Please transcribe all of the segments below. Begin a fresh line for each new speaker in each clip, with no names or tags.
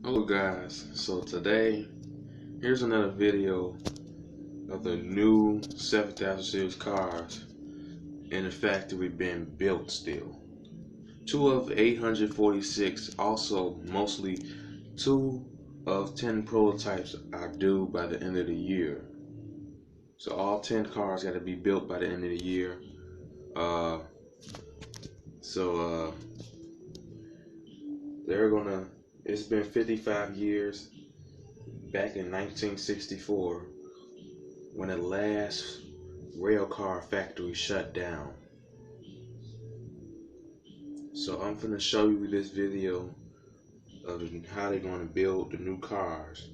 Hello guys, so today here's another video of the new 7000 series cars in the factory being built still. 2 of 846, also mostly 2 of 10 prototypes are due by the end of the year. So all 10 cars got to be built by the end of the year. They're gonna, it's been 55 years back in 1964 when the last rail car factory shut down. So I'm gonna show you this video of how they're gonna build the new cars.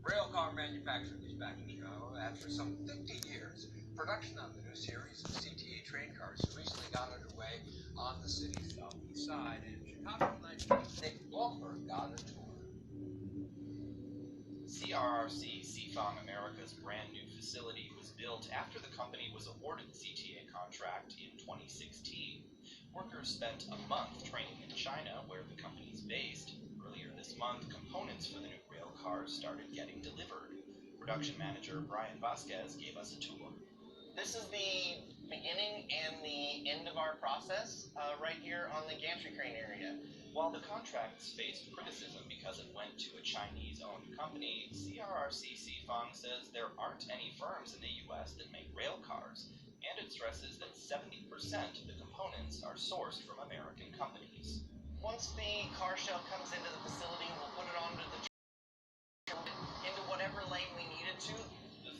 Rail car manufacturing is back in Chicago after some 50 years. Production on the new series of CTA train cars recently got underway on the city's southeast side, and Chicago Nick Bloomberg got a tour.
CRRC America's brand new facility was built after the company was awarded the CTA contract in 2016. Workers spent a month training in China, where the company is based. Earlier this month, components for the new rail cars started getting delivered. Production manager Brian Vasquez gave us a tour.
This is the beginning and the end of our process right here on the gantry crane area.
While the contracts faced criticism because it went to a Chinese-owned company, CRRC says there aren't any firms in the U.S. that make rail cars, and it stresses that 70% of the components are sourced from American companies.
Once the car shell comes into the facility, we'll put it onto the into whatever lane we need it to.
The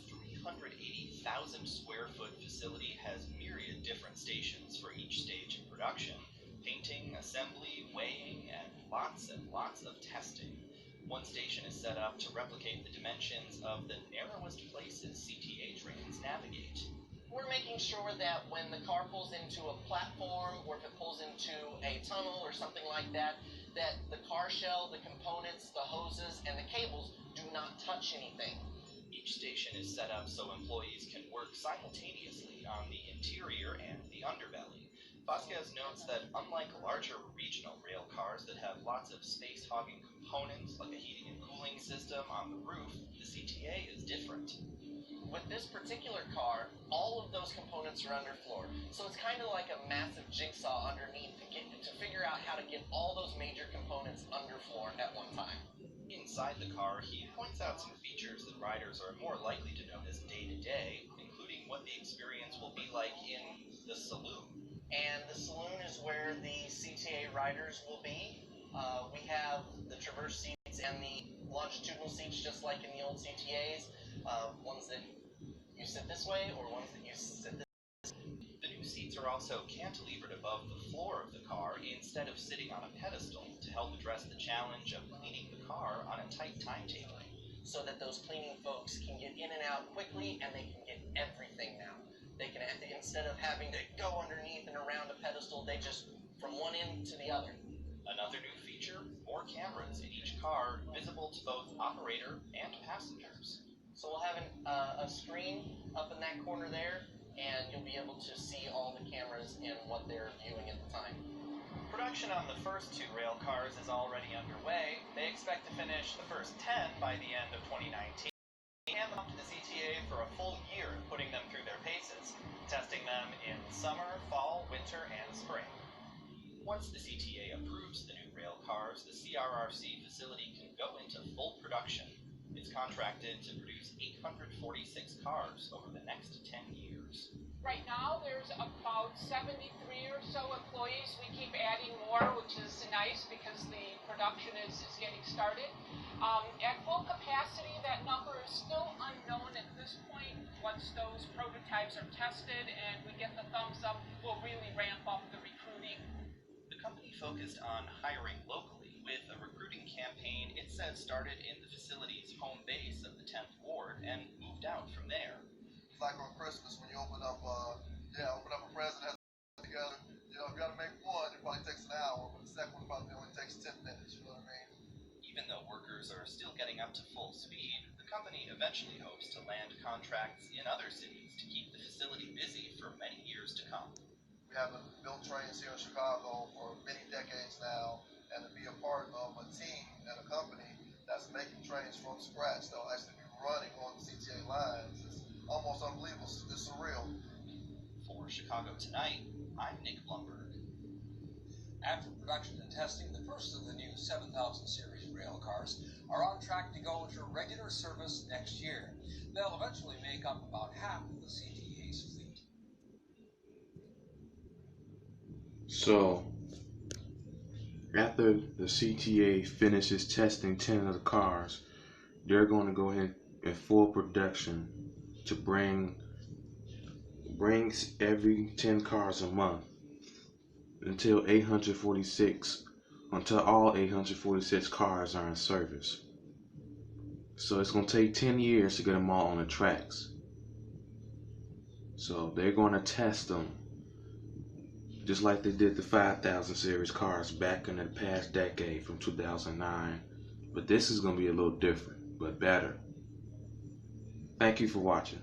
380,000 square foot facility has myriad different stations for each stage of production. Painting, assembly, weighing, and lots of testing. One station is set up to replicate the dimensions of the narrowest places CTA trains navigate.
We're making sure that when the car pulls into a platform, or if it pulls into a tunnel or something like that, that the car shell, the components, the hoses, and the cables do not touch anything.
Each station is set up so employees can work simultaneously on the interior and the underbelly. Vasquez notes that unlike larger regional rail cars that have lots of space-hogging components like a heating and cooling system on the roof, the CTA is different.
With this particular car, all of those components are underfloor, so it's kind of like a massive jigsaw underneath to figure out how to get all those major components underfloor at one time.
Inside the car, he points out some features that riders are more likely to notice day to day, including what the experience will be like in the saloon.
And the saloon is where the CTA riders will be. We have the traverse seats and the longitudinal seats just like in the old CTAs, ones that you sit this way or ones that you sit this way.
The new seats are also cantilevered above the floor of the car instead of sitting on a pedestal to help address the challenge of cleaning the car on a tight timetable.
So that those cleaning folks can get in and out quickly and they can get everything now. They can, instead of having to go underneath and around a pedestal, they just from one end to the other.
Another new feature, more cameras in each car, visible to both operator and passengers.
So we'll have a screen up in that corner there, and you'll be able to see all the cameras and what they're viewing at the time.
Production on the first 2 rail cars is already underway. They expect to finish the first 10 by the end of 2019. Hand them to the CTA for a full year, putting them through their paces, testing them in summer, fall, winter, and spring. Once the CTA approves the new rail cars, the CRRC facility can go into full production. It's contracted to produce 846 cars over the next 10 years.
Right now, there's about 73 or so employees. We keep adding more, which is nice because the production is getting started. At full capacity, that number is still unknown at this point. Once those prototypes are tested and we get the thumbs up, we'll really ramp up the recruiting.
The company focused on hiring locally with a recruiting campaign it says started in the facility's home base of the 10th Ward and moved out from there.
It's like on Christmas when you open up a present, has together. You know, if you got to make one, it probably takes an hour, but the second one probably only takes 10 minutes. You know what I mean?
Even though workers are still getting up to full speed, the company eventually hopes to land contracts in other cities to keep the facility busy for many years to come.
we haven't built trains here in Chicago for many decades now, and to be a part of a team and a company that's making trains from scratch that'll actually be running on CTA lines is almost unbelievable. It's surreal.
For Chicago Tonight, I'm Nick Blumberg. After production and testing, the first of the new 7000 series rail cars are on track to go into regular service next year. They'll eventually make up about half of the CTA's fleet.
So, after the CTA finishes testing 10 of the cars, they're going to go ahead in full production to bring every 10 cars a month until all 846 cars are in service. So it's going to take 10 years to get them all on the tracks. So they're going to test them just like they did the 5000 series cars back in the past decade from 2009. But this is going to be a little different, but better. Thank you for watching.